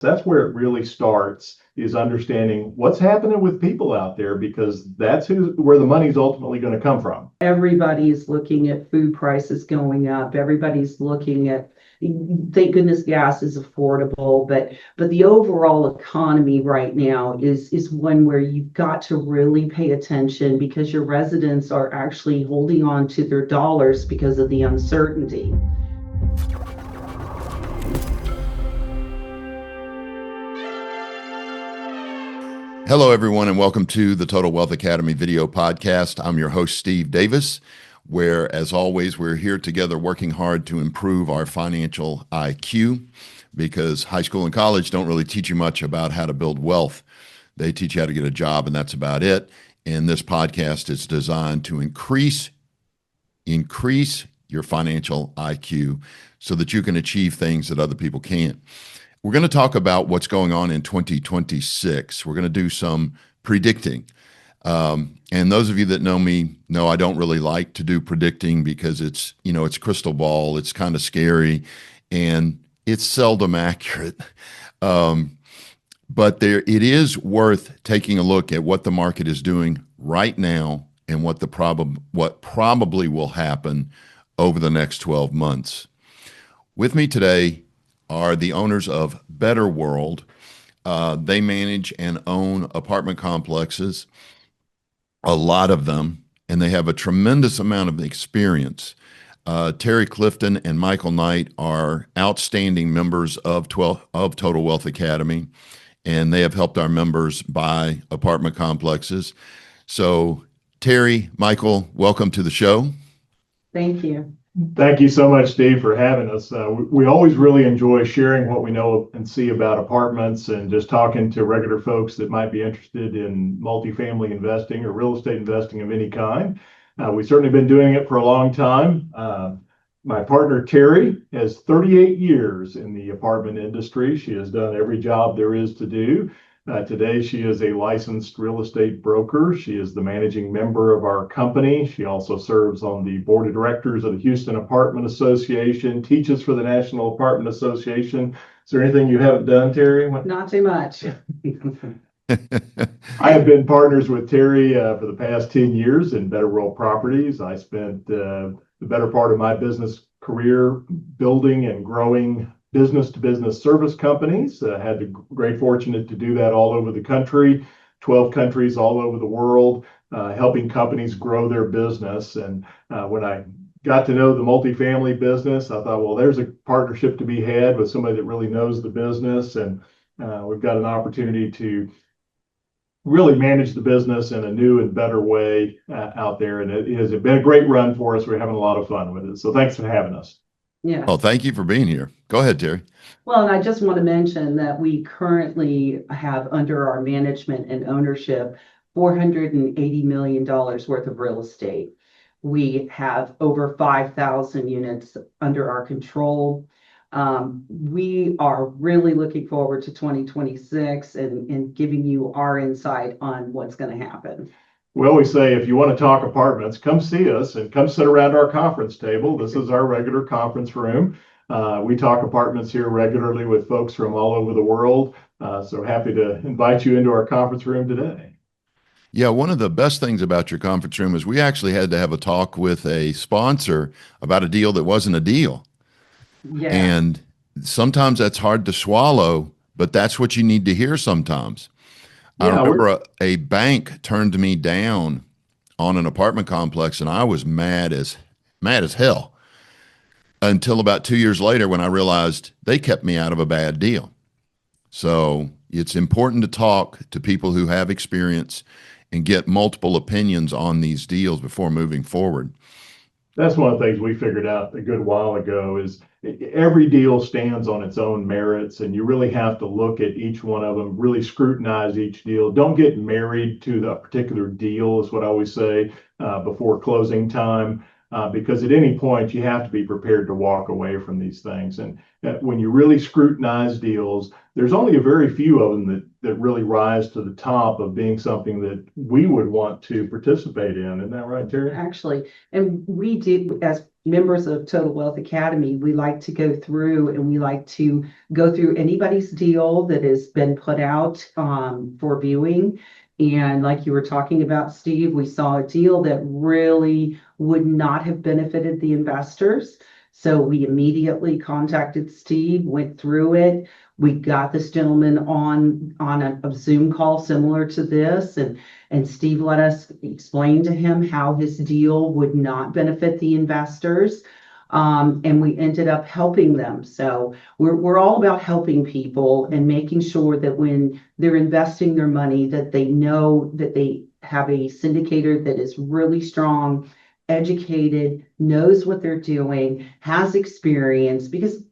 That's where it really starts, is understanding what's happening with people out there, because that's where the money's ultimately going to come from. Everybody's looking at food prices going up. Everybody's looking at, thank goodness gas is affordable, but the overall economy right now is one where you've got to really pay attention, because your residents are actually holding on to their dollars because of the uncertainty. Hello, everyone, and welcome to the Total Wealth Academy video podcast. I'm your host, Steve Davis, where, as always, we're here together working hard to improve our financial IQ, because high school and college don't really teach you much about how to build wealth. They teach you how to get a job, and that's about it. And this podcast is designed to increase your financial IQ so that you can achieve things that other people can't. We're going to talk about what's going on in 2026. We're going to do some predicting. And those of you that know me know I don't really like to do predicting, because it's crystal ball. It's kind of scary and it's seldom accurate. But it is worth taking a look at what the market is doing right now and what probably will happen over the next 12 months. With me today are the owners of Better World. They manage and own apartment complexes, a lot of them, and they have a tremendous amount of experience. Terry Clifton and Michael Knight are outstanding members of Total Wealth Academy, and they have helped our members buy apartment complexes. So, Terry, Michael, welcome to the show. Thank you. Thank you so much, Steve, for having us. We always really enjoy sharing what we know and see about apartments, and just talking to regular folks that might be interested in multifamily investing or real estate investing of any kind. We've certainly been doing it for a long time. My partner, Terry, has 38 years in the apartment industry. She has done every job there is to do. Today, she is a licensed real estate broker. She is the managing member of our company. She also serves on the board of directors of the Houston Apartment Association, teaches for the National Apartment Association. Is there anything you haven't done, Terry? Not too much. I have been partners with Terry for the past 10 years in Better World Properties. I spent the better part of my business career building and growing business-to-business service companies. Had the great fortune to do that all over the country, 12 countries all over the world, helping companies grow their business. And when I got to know the multifamily business, I thought, well, there's a partnership to be had with somebody that really knows the business. And we've got an opportunity to really manage the business in a new and better way out there. And it has been a great run for us. We're having a lot of fun with it. So thanks for having us. Yeah. Well, thank you for being here. Go ahead, Terry. Well, and I just want to mention that we currently have under our management and ownership $480 million worth of real estate. We have over 5,000 units under our control. We are really looking forward to 2026 and giving you our insight on what's going to happen. We always say, if you want to talk apartments, come see us and come sit around our conference table. This is our regular conference room. We talk apartments here regularly with folks from all over the world. So happy to invite you into our conference room today. Yeah, one of the best things about your conference room is we actually had to have a talk with a sponsor about a deal that wasn't a deal. Yeah. And sometimes that's hard to swallow, but that's what you need to hear sometimes. I remember a bank turned me down on an apartment complex, and I was mad as hell until about 2 years later, when I realized they kept me out of a bad deal. So it's important to talk to people who have experience and get multiple opinions on these deals before moving forward. That's one of the things we figured out a good while ago, is every deal stands on its own merits, and you really have to look at each one of them, really scrutinize each deal. Don't get married to the particular deal, is what I always say, before closing time. because at any point you have to be prepared to walk away from these things. And when you really scrutinize deals, there's only a very few of them that really rise to the top of being something that we would want to participate in. Isn't that right, Terry? Actually, and we do, as members of Total Wealth Academy, we like to go through anybody's deal that has been put out for viewing. And like you were talking about, Steve, we saw a deal that really would not have benefited the investors. So we immediately contacted Steve, went through it. We got this gentleman on a Zoom call similar to this, and Steve let us explain to him how his deal would not benefit the investors. And we ended up helping them. So we're all about helping people and making sure that when they're investing their money, that they know that they have a syndicator that is really strong, educated, knows what they're doing, has experience. Because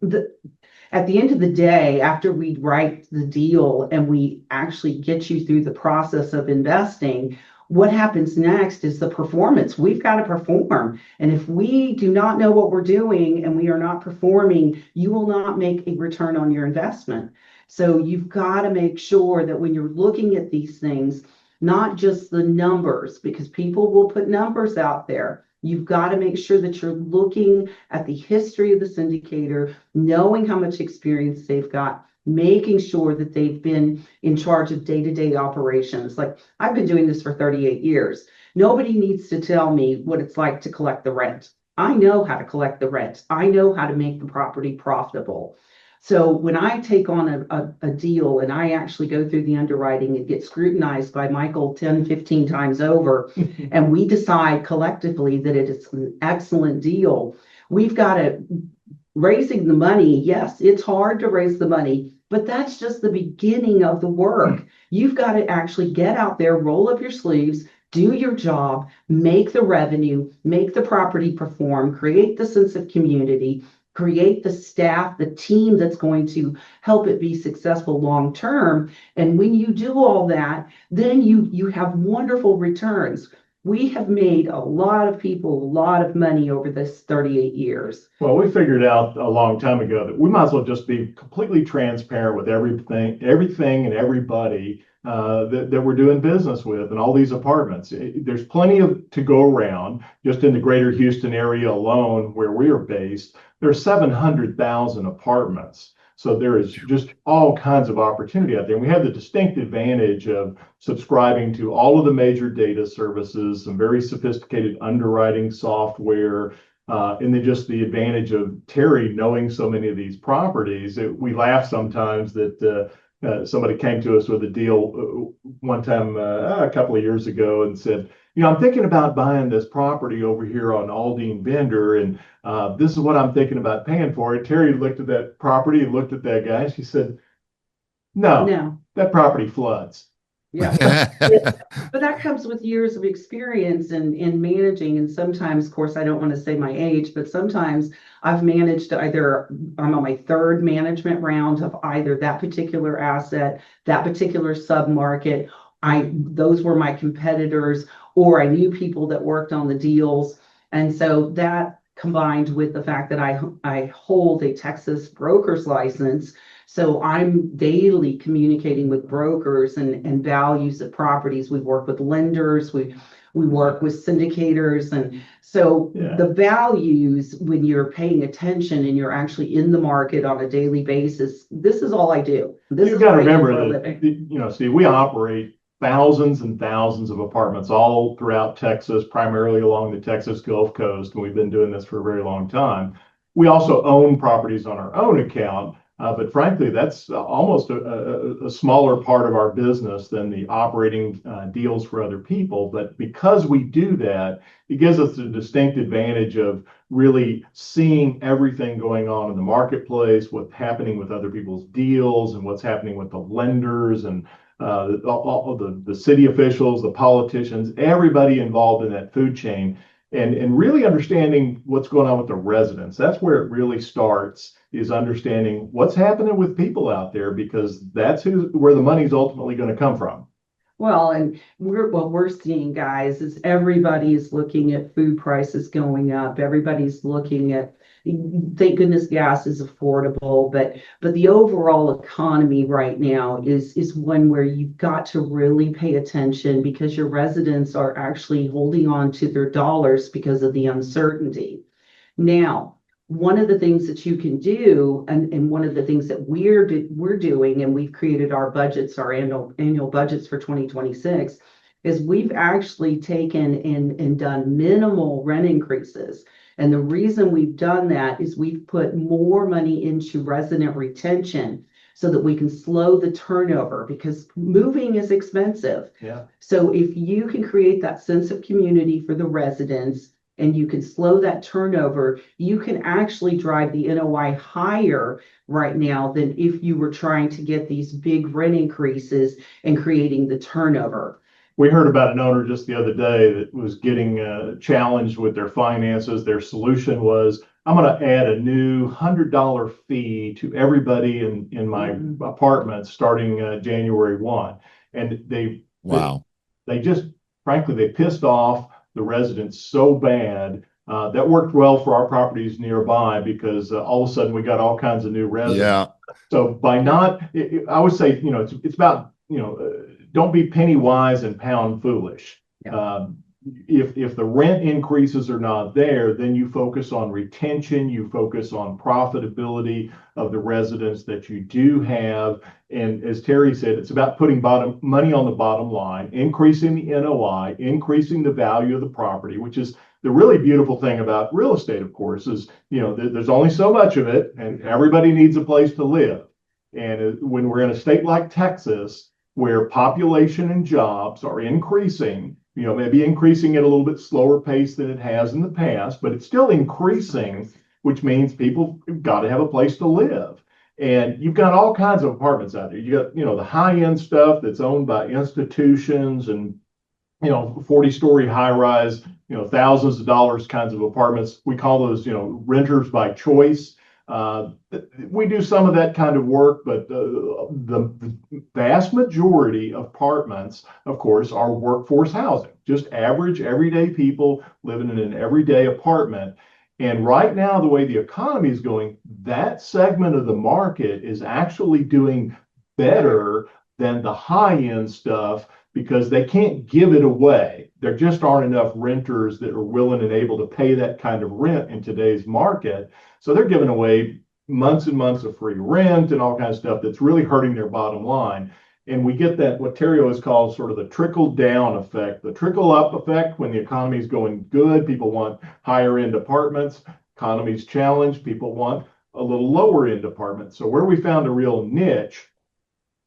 at the end of the day, after we write the deal and we actually get you through the process of investing, what happens next is the performance. We've got to perform. And if we do not know what we're doing and we are not performing, you will not make a return on your investment. So you've got to make sure that when you're looking at these things, not just the numbers, because people will put numbers out there. You've got to make sure that you're looking at the history of the syndicator, knowing how much experience they've got, making sure that they've been in charge of day-to-day operations. Like, I've been doing this for 38 years. Nobody needs to tell me what it's like to collect the rent. I know how to collect the rent. I know how to make the property profitable. So when I take on a deal and I actually go through the underwriting and get scrutinized by Michael 10, 15 times over, and we decide collectively that it is an excellent deal, we've got to, raising the money, yes, it's hard to raise the money, but that's just the beginning of the work. You've got to actually get out there, roll up your sleeves, do your job, make the revenue, make the property perform, create the sense of community, create the staff, the team that's going to help it be successful long term. And when you do all that, then you have wonderful returns. We have made a lot of people a lot of money over this 38 years. Well, we figured out a long time ago that we might as well just be completely transparent with everything and everybody that we're doing business with, and all these apartments. There's plenty to go around. Just in the greater Houston area alone, where we are based, there's 700,000 apartments. So there is just all kinds of opportunity out there. And we have the distinct advantage of subscribing to all of the major data services, some very sophisticated underwriting software, and then just the advantage of Terry knowing so many of these properties. We laugh sometimes that somebody came to us with a deal one time a couple of years ago and said, I'm thinking about buying this property over here on Aldine Bender, and this is what I'm thinking about paying for it. Terry looked at that property and looked at that guy, and she said, no, that property floods. Yeah. But that comes with years of experience in managing. And sometimes, of course, I don't want to say my age, but sometimes I've managed I'm on my third management round of either that particular asset, that particular submarket. Those were my competitors, or I knew people that worked on the deals. And so that combined with the fact that I hold a Texas broker's license. So I'm daily communicating with brokers and values of properties. We work with lenders, we work with syndicators. And so the values, when you're paying attention and you're actually in the market on a daily basis, this is all I do. You've got to remember that, Steve, we operate thousands and thousands of apartments all throughout Texas, primarily along the Texas Gulf Coast. And we've been doing this for a very long time. We also own properties on our own account. But frankly, that's almost a smaller part of our business than the operating deals for other people. But because we do that, it gives us a distinct advantage of really seeing everything going on in the marketplace, what's happening with other people's deals, and what's happening with the lenders and all the city officials, the politicians, everybody involved in that food chain. And really understanding what's going on with the residents. That's where it really starts, is understanding what's happening with people out there, because that's where the money's ultimately going to come from. Well, and what we're seeing, guys, is everybody's looking at food prices going up. Everybody's looking at, thank goodness gas is affordable, but the overall economy right now is one where you've got to really pay attention because your residents are actually holding on to their dollars because of the uncertainty. Now, one of the things that you can do, and one of the things that we're doing, and we've created our budgets, our annual budgets for 2026, is we've actually taken and done minimal rent increases. And the reason we've done that is we've put more money into resident retention so that we can slow the turnover because moving is expensive. Yeah. So if you can create that sense of community for the residents, and you can slow that turnover, you can actually drive the NOI higher right now than if you were trying to get these big rent increases and creating the turnover. We heard about an owner just the other day that was getting challenged with their finances. Their solution was, I'm going to add a new $100 fee to everybody in my apartment starting January 1. And Wow. they just, frankly, they pissed off the residents so bad. That worked well for our properties nearby because all of a sudden we got all kinds of new residents. Yeah. So by not, I would say, it's about, don't be penny wise and pound foolish. Yeah. If the rent increases are not there, then you focus on retention, you focus on profitability of the residents that you do have. And as Terry said, it's about putting money on the bottom line, increasing the NOI, increasing the value of the property, which is the really beautiful thing about real estate, of course, is, there's only so much of it and everybody needs a place to live. And when we're in a state like Texas, where population and jobs are increasing, maybe increasing at a little bit slower pace than it has in the past, but it's still increasing, which means people got to have a place to live. And you've got all kinds of apartments out there. You got, the high-end stuff that's owned by institutions and, 40-story high-rise, thousands of dollars kinds of apartments. We call those, renters by choice. We do some of that kind of work, but the vast majority of apartments, of course, are workforce housing, just average everyday people living in an everyday apartment. And right now, the way the economy is going, that segment of the market is actually doing better than the high-end stuff because they can't give it away. There just aren't enough renters that are willing and able to pay that kind of rent in today's market. So they're giving away months and months of free rent and all kinds of stuff that's really hurting their bottom line. And we get that, what Terry always calls sort of the trickle down effect, the trickle up effect. When the economy is going good, people want higher end apartments. Economy's challenged, people want a little lower end apartment. So where we found a real niche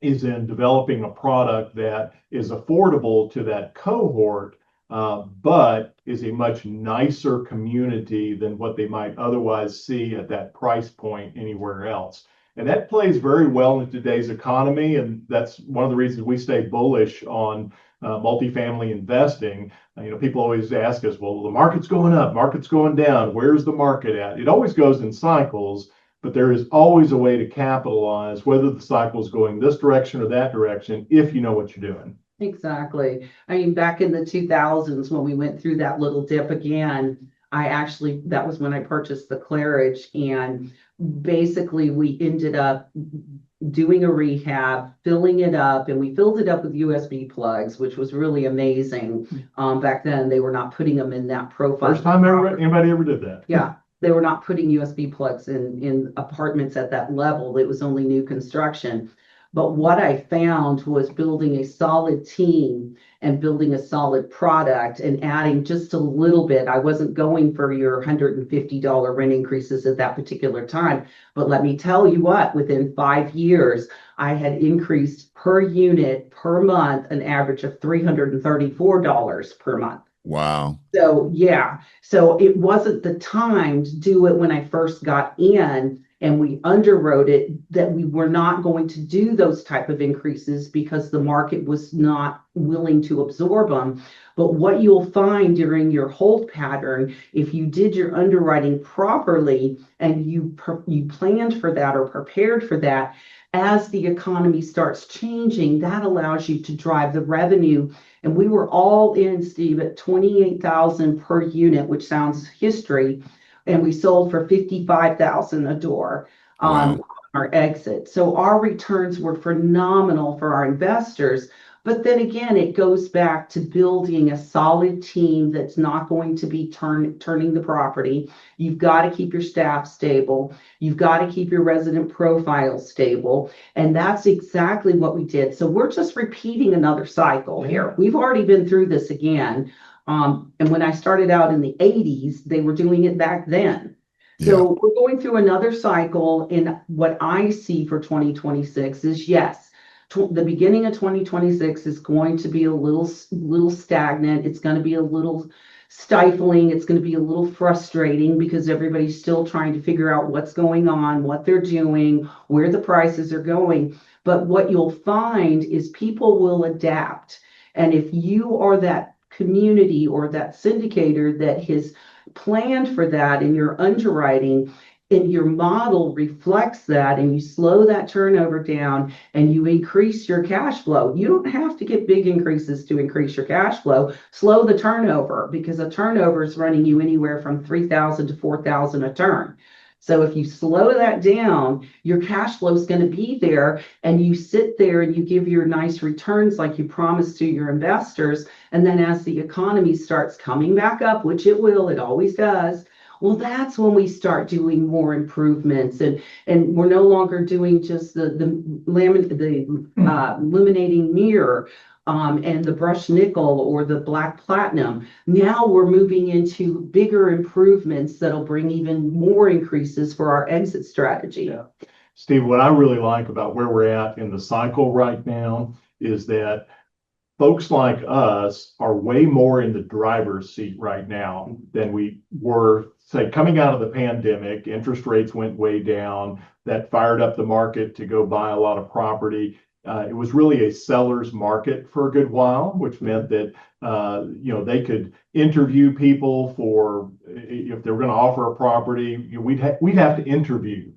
is in developing a product that is affordable to that cohort, but is a much nicer community than what they might otherwise see at that price point anywhere else. And that plays very well in today's economy. And that's one of the reasons we stay bullish on multifamily investing. People always ask us, well, the market's going up, market's going down. Where's the market at? It always goes in cycles, but there is always a way to capitalize, whether the cycle is going this direction or that direction, if you know what you're doing. Exactly. I mean, back in the 2000s, when we went through that little dip again, that was when I purchased the Claridge, and basically we ended up doing a rehab, filling it up, and we filled it up with USB plugs, which was really amazing. Back then, they were not putting them in that profile. First time anybody ever did that. Yeah. They were not putting USB plugs in apartments at that level. It was only new construction. But what I found was building a solid team and building a solid product and adding just a little bit. I wasn't going for your $150 rent increases at that particular time. But let me tell you what, within 5 years, I had increased per unit per month an average of $334 per month. Wow. So, yeah. So it wasn't the time to do it when I first got in, and we underwrote it that we were not going to do those type of increases because the market was not willing to absorb them. But what you'll find during your hold pattern, if you did your underwriting properly and you planned for that or prepared for that, as the economy starts changing, that allows you to drive the revenue. And we were all in, Steve, at 28,000 per unit, which sounds history. And we sold for 55,000 a door. Wow. Our exit. So our returns were phenomenal for our investors. But then again, it goes back to building a solid team that's not going to be turning the property. You've got to keep your staff stable. You've got to keep your resident profile stable. And that's exactly what we did. So we're just repeating another cycle here. We've already been through this again. And when I started out in the 80s, they were doing it back then. So we're going through another cycle, and what I see for 2026 is, yes, the beginning of 2026 is going to be a little stagnant. It's going to be a little stifling. It's going to be a little frustrating because everybody's still trying to figure out what's going on, what they're doing, where the prices are going. But what you'll find is people will adapt. And if you are that community or that syndicator that has planned for that in your underwriting, and your model reflects that, and you slow that turnover down and you increase your cash flow. You don't have to get big increases to increase your cash flow. Slow the turnover, because a turnover is running you anywhere from 3,000 to 4,000 a turn. So if you slow that down, your cash flow is going to be there, and you sit there and you give your nice returns like you promised to your investors. And then as the economy starts coming back up, which it will, it always does, well, that's when we start doing more improvements, and we're no longer doing just the illuminating mirror and the brushed nickel or the black platinum. Now we're moving into bigger improvements that'll bring even more increases for our exit strategy. Yeah. Steve, what I really like about where we're at in the cycle right now is that folks like us are way more in the driver's seat right now than we were, say, coming out of the pandemic. Interest rates went way down. That fired up the market to go buy a lot of property. It was really a seller's market for a good while, which meant that they could interview people for, if they were going to offer a property, we'd have to interview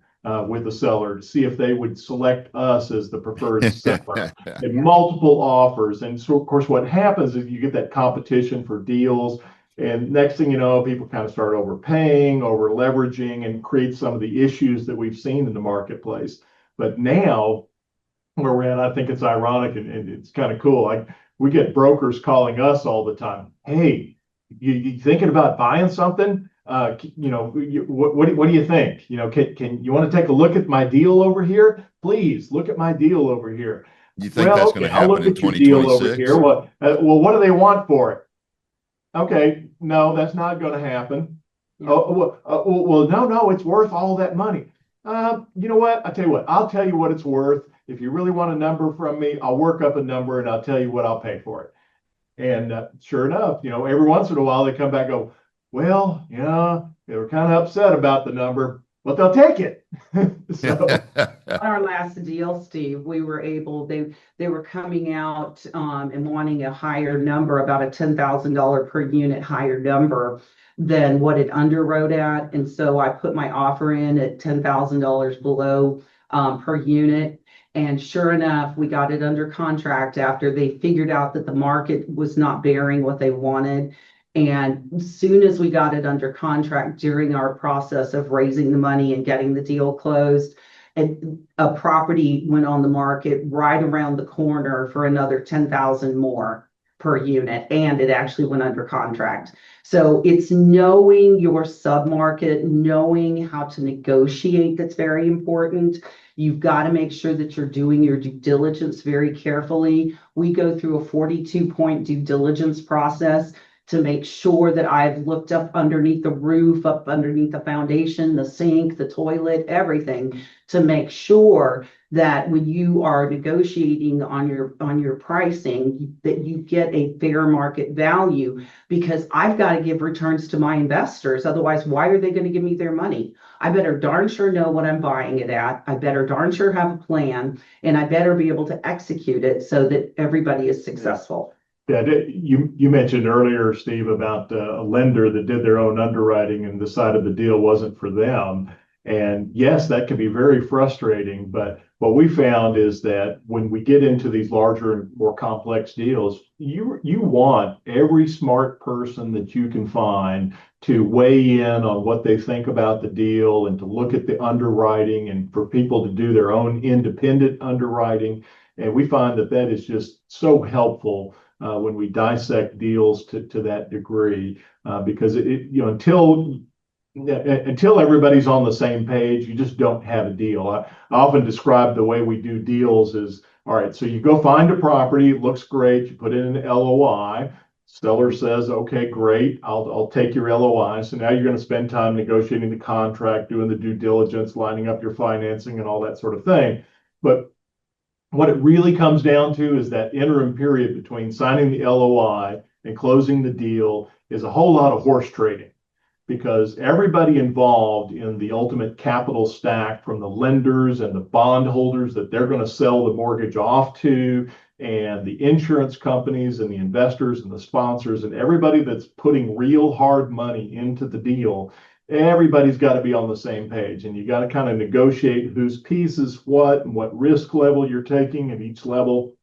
with the seller to see if they would select us as the preferred seller. And multiple offers. And so, of course, what happens is you get that competition for deals. And next thing you know, people kind of start overpaying, over leveraging, and create some of the issues that we've seen in the marketplace. But now, where we're at, I think it's ironic and it's kind of cool. Like, we get brokers calling us all the time. Hey, you thinking about buying something? What do you think? Can you want to take a look at my deal over here? Please look at my deal over here. You think that's going to happen I'll look in at your deal over 2026? here. Well, what do they want for it? Okay, no, that's not going to happen. Yeah. Well, no, it's worth all that money. You know what? I'll tell you what it's worth. If you really want a number from me, I'll work up a number and I'll tell you what I'll pay for it. And sure enough, every once in a while they come back and go, well, they were kind of upset about the number, but they'll take it. So on our last deal, Steve, we were able, they were coming out and wanting a higher number, about a $10,000 per unit higher number than what it underwrote at. And so I put my offer in at $10,000 below per unit. And sure enough, we got it under contract after they figured out that the market was not bearing what they wanted. And as soon as we got it under contract, during our process of raising the money and getting the deal closed, and a property went on the market right around the corner for another 10,000 more per unit, and it actually went under contract. So it's knowing your submarket, knowing how to negotiate, that's very important. You've got to make sure that you're doing your due diligence very carefully. We go through a 42-point due diligence process to make sure that I've looked up underneath the roof, up underneath the foundation, the sink, the toilet, everything, to make sure that when you are negotiating on your pricing, that you get a fair market value, because I've got to give returns to my investors. Otherwise, why are they going to give me their money? I better darn sure know what I'm buying it at. I better darn sure have a plan, and I better be able to execute it so that everybody is successful. Yeah, you mentioned earlier, Steve, about a lender that did their own underwriting and decided the deal wasn't for them. And yes, that can be very frustrating, but what we found is that when we get into these larger and more complex deals, you want every smart person that you can find to weigh in on what they think about the deal and to look at the underwriting and for people to do their own independent underwriting. And we find that that is just so helpful when we dissect deals to that degree, because until everybody's on the same page, you just don't have a deal. I often describe the way we do deals is, all right, so you go find a property, it looks great, you put in an LOI. Seller says, okay, great, I'll take your LOI. So now you're going to spend time negotiating the contract, doing the due diligence, lining up your financing and all that sort of thing. But what it really comes down to is that interim period between signing the LOI and closing the deal is a whole lot of horse trading, because everybody involved in the ultimate capital stack, from the lenders and the bondholders that they're going to sell the mortgage off to, and the insurance companies and the investors and the sponsors and everybody that's putting real hard money into the deal, everybody's got to be on the same page. And you got to kind of negotiate whose piece is what and what risk level you're taking at each level.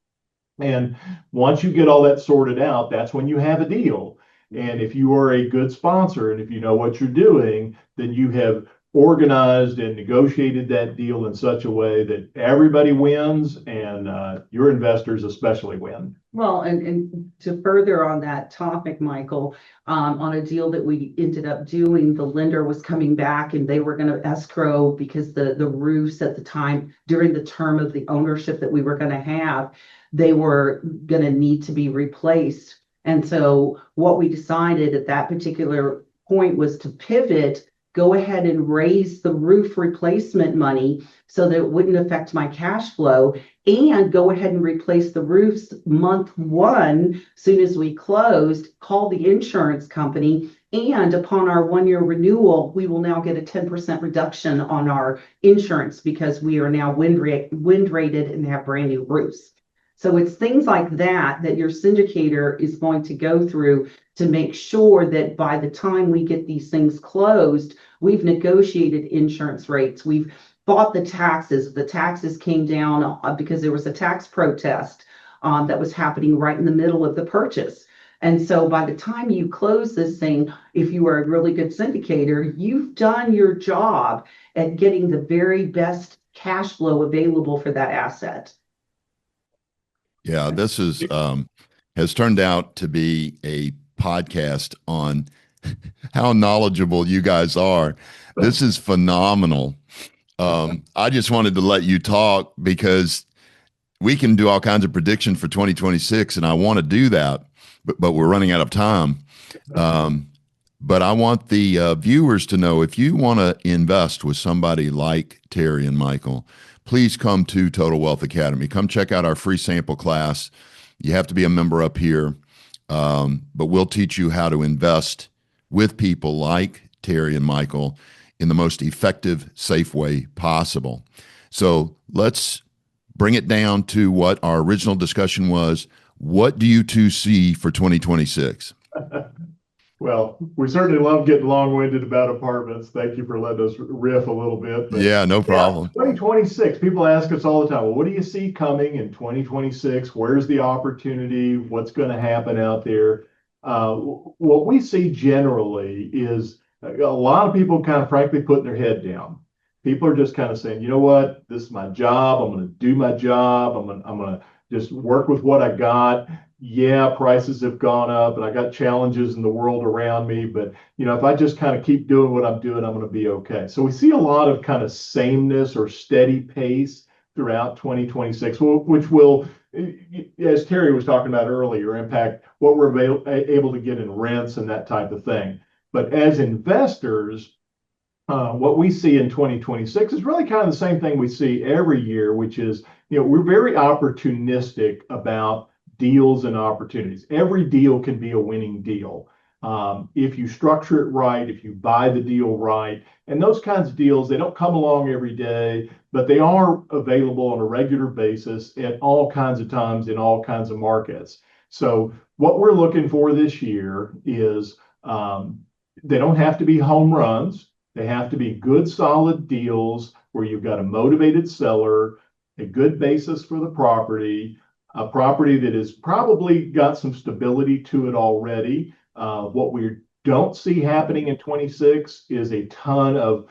And once you get all that sorted out, that's when you have a deal. And if you are a good sponsor and if you know what you're doing, then you have organized and negotiated that deal in such a way that everybody wins, and your investors especially win. Well, and to further on that topic, Michael, on a deal that we ended up doing, the lender was coming back and they were going to escrow because the roofs at the time during the term of the ownership that we were going to have, they were going to need to be replaced. And so what we decided at that particular point was to pivot, go ahead and raise the roof replacement money so that it wouldn't affect my cash flow, and go ahead and replace the roofs month one, soon as we closed, call the insurance company. And upon our 1-year renewal, we will now get a 10% reduction on our insurance because we are now wind rated and have brand new roofs. So it's things like that that your syndicator is going to go through to make sure that by the time we get these things closed, we've negotiated insurance rates. We've bought the taxes. The taxes came down because there was a tax protest that was happening right in the middle of the purchase. And so by the time you close this thing, if you are a really good syndicator, you've done your job at getting the very best cash flow available for that asset. Yeah, this is has turned out to be a podcast on how knowledgeable you guys are. This is phenomenal. I just wanted to let you talk because we can do all kinds of predictions for 2026, and I want to do that, but we're running out of time. But I want the viewers to know, if you want to invest with somebody like Terry and Michael, please come to Total Wealth Academy. Come check out our free sample class. You have to be a member up here, but we'll teach you how to invest with people like Terry and Michael in the most effective, safe way possible. So let's bring it down to what our original discussion was. What do you two see for 2026? Well, we certainly love getting long-winded about apartments. Thank you for letting us riff a little bit. But yeah, no problem. 2026, people ask us all the time, well, what do you see coming in 2026? Where's the opportunity? What's going to happen out there? What we see generally is a lot of people kind of frankly putting their head down. People are just kind of saying, you know what, this is my job. I'm going to do my job. I'm going to just work with what I got. Yeah, prices have gone up and I got challenges in the world around me, but if I just kind of keep doing what I'm doing, I'm going to be okay. So we see a lot of kind of sameness or steady pace throughout 2026, which will, as Terry was talking about earlier, impact what we're able to get in rents and that type of thing. But as investors, what we see in 2026 is really kind of the same thing we see every year, which is, we're very opportunistic about deals and opportunities. Every deal can be a winning deal if you structure it right, if you buy the deal right. And those kinds of deals, they don't come along every day, but they are available on a regular basis at all kinds of times in all kinds of markets. So what we're looking for this year is they don't have to be home runs. They have to be good, solid deals where you've got a motivated seller, a good basis for the property, a property that has probably got some stability to it already. What we don't see happening in 26 is a ton of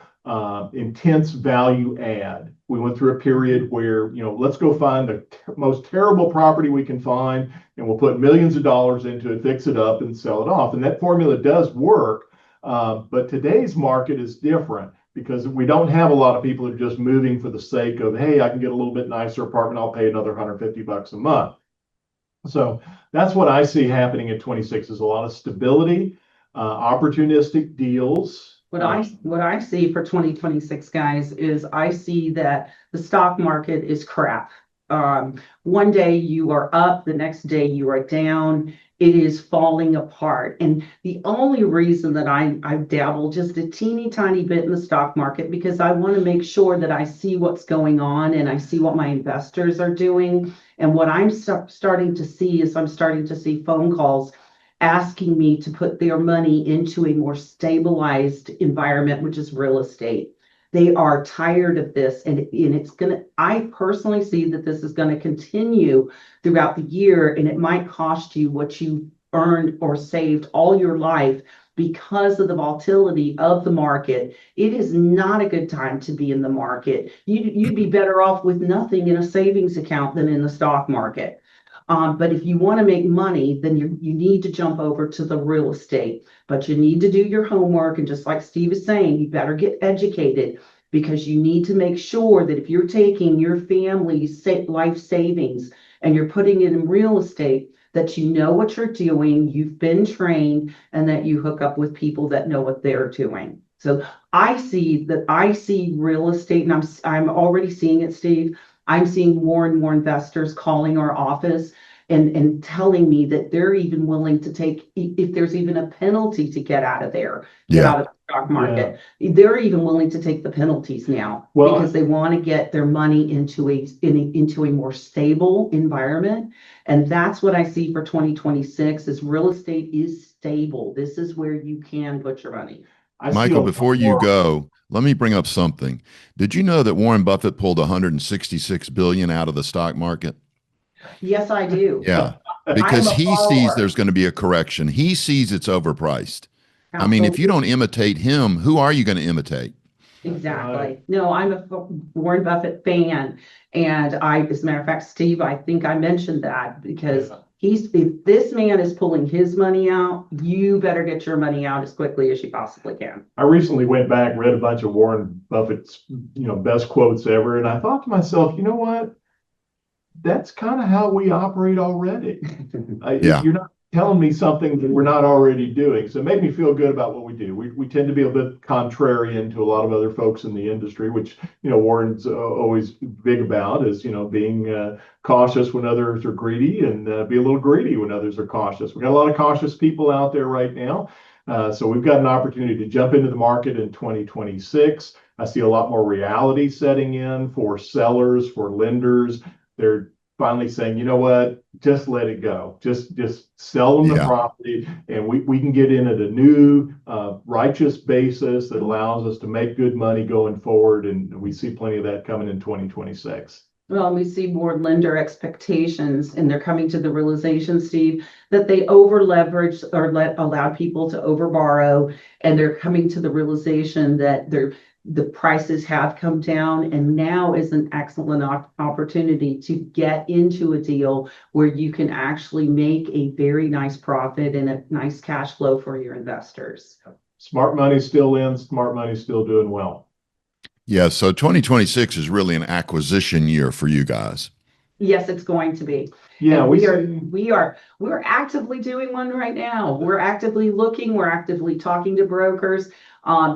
intense value add. We went through a period where, let's go find the most terrible property we can find, and we'll put millions of dollars into it, fix it up, and sell it off. And that formula does work. But today's market is different because we don't have a lot of people who are just moving for the sake of, hey, I can get a little bit nicer apartment, I'll pay another $150 a month. So that's what I see happening in 26 is a lot of stability, opportunistic deals. What I see for 2026, guys, is I see that the stock market is crap. One day you are up, the next day you are down. It is falling apart. And the only reason that I dabble just a teeny tiny bit in the stock market because I want to make sure that I see what's going on and I see what my investors are doing. And what I'm starting to see is I'm starting to see phone calls asking me to put their money into a more stabilized environment, which is real estate. They are tired of this, and I personally see that this is going to continue throughout the year, and it might cost you what you earned or saved all your life because of the volatility of the market. It is not a good time to be in the market. You'd be better off with nothing in a savings account than in the stock market. But if you want to make money, then you need to jump over to the real estate. But you need to do your homework. And just like Steve is saying, you better get educated because you need to make sure that if you're taking your family's life savings and you're putting it in real estate, that you know what you're doing, you've been trained, and that you hook up with people that know what they're doing. So I see real estate, and I'm already seeing it, Steve. I'm seeing more and more investors calling our office and telling me that they're even willing to take, if there's even a penalty to get out of there, out of the stock market. Yeah. They're even willing to take the penalties now because they want to get their money into a more stable environment. And that's what I see for 2026 is real estate is stable. This is where you can put your money. Michael, before you go, let me bring up something. Did you know that Warren Buffett pulled $166 billion out of the stock market? Yes, I do. Yeah, because he sees there's going to be a correction. He sees it's overpriced. Absolutely. I mean, if you don't imitate him, who are you going to imitate? Exactly. No, I'm a Warren Buffett fan. And as a matter of fact, Steve, I think I mentioned that because if this man is pulling his money out, you better get your money out as quickly as you possibly can. I recently went back, read a bunch of Warren Buffett's, best quotes ever. And I thought to myself, you know what? That's kind of how we operate already. You're not telling me something that we're not already doing. So it made me feel good about what we do. We tend to be a bit contrarian to a lot of other folks in the industry, which, Warren's always big about is, being cautious when others are greedy and be a little greedy when others are cautious. We got a lot of cautious people out there right now. So we've got an opportunity to jump into the market in 2026. I see a lot more reality setting in for sellers, for lenders. They're finally saying, you know what, just let it go. Just sell them the property, and we can get in at a new righteous basis that allows us to make good money going forward. And we see plenty of that coming in 2026. Well, we see more lender expectations, and they're coming to the realization, Steve, that they over leveraged or allowed people to over borrow, and they're coming to the realization that the prices have come down, and now is an excellent opportunity to get into a deal where you can actually make a very nice profit and a nice cash flow for your investors. Smart money's still in, smart money's still doing well. Yeah, so 2026 is really an acquisition year for you guys. Yes, it's going to be. Yeah, we're actively doing one right now. We're actively looking, we're actively talking to brokers.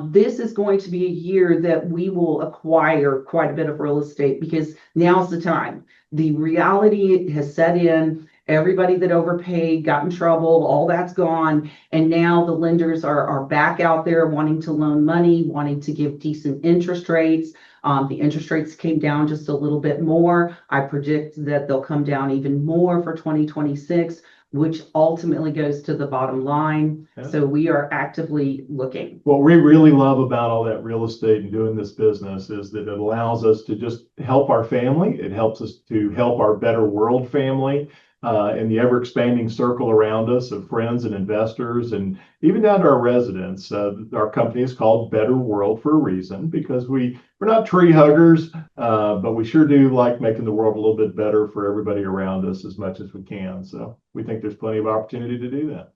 This is going to be a year that we will acquire quite a bit of real estate because now's the time. The reality has set in. Everybody that overpaid got in trouble, all that's gone. And now the lenders are back out there wanting to loan money, wanting to give decent interest rates. The interest rates came down just a little bit more. I predict that they'll come down even more for 2026. which ultimately goes to the bottom line. Yeah. So we are actively looking. What we really love about all that real estate and doing this business is that it allows us to just help our family. It helps us to help our Better World family, and the ever expanding circle around us of friends and investors, and even down to our residents. Our company is called Better World for a reason, because we're not tree huggers, but we sure do like making the world a little bit better for everybody around us as much as we can. So we think there's plenty of opportunity to do that.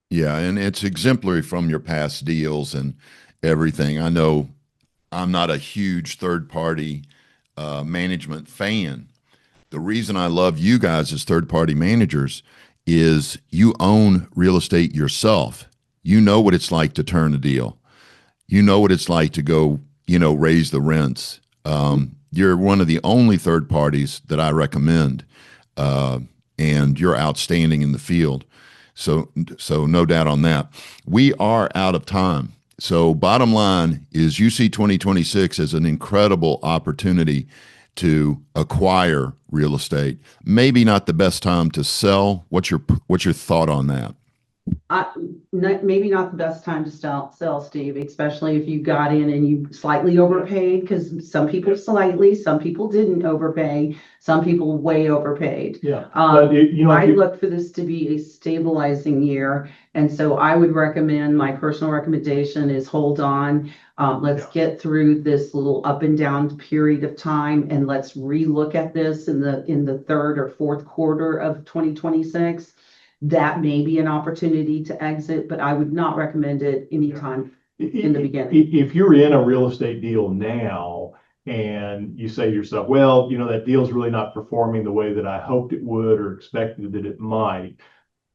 Yeah, and it's exemplary from your past deals and everything. I know I'm not a huge third party management fan. The reason I love you guys as third party managers is you own real estate yourself. You know what it's like to turn a deal. You know what it's like to go, raise the rents. You're one of the only third parties that I recommend, and you're outstanding in the field. So no doubt on that. We are out of time. So bottom line is you see 2026 as an incredible opportunity to acquire real estate. Maybe not the best time to sell. What's your thought on that? Maybe not the best time to sell, Steve, especially if you got in and you slightly overpaid, because some people some people didn't overpay, some people way overpaid. Yeah. But I look for this to be a stabilizing year. And so I would recommend, my personal recommendation is hold on. Let's get through this little up and down period of time, and let's relook at this in the third or fourth quarter of 2026. That may be an opportunity to exit, but I would not recommend it anytime in the beginning. If you're in a real estate deal now and you say to yourself, well, that deal's really not performing the way that I hoped it would or expected that it might,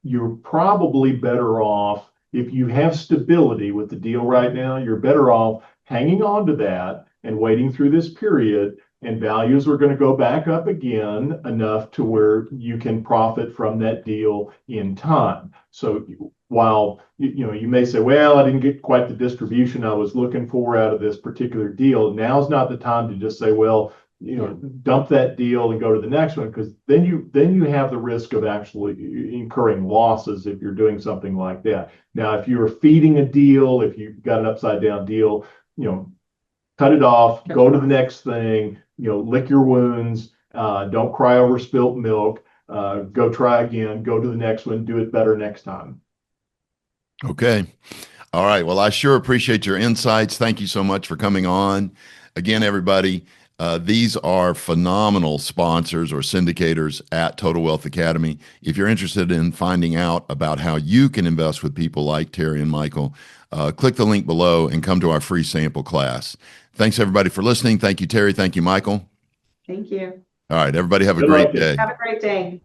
you're probably better off, if you have stability with the deal right now, you're better off hanging on to that and waiting through this period, and values are going to go back up again enough to where you can profit from that deal in time. So while you may say, well, I didn't get quite the distribution I was looking for out of this particular deal, now's not the time to just say, well, dump that deal and go to the next one, because then you have the risk of actually incurring losses if you're doing something like that. Now, if you're feeding a deal, if you've got an upside down deal, cut it off, go to the next thing, lick your wounds, don't cry over spilt milk, go try again, go to the next one, do it better next time. Okay. All right. Well, I sure appreciate your insights. Thank you so much for coming on. Again, everybody, these are phenomenal sponsors or syndicators at Total Wealth Academy. If you're interested in finding out about how you can invest with people like Terry and Michael, click the link below and come to our free sample class. Thanks, everybody, for listening. Thank you, Terry. Thank you, Michael. Thank you. All right, everybody have a Good great luck. day. Have a great day.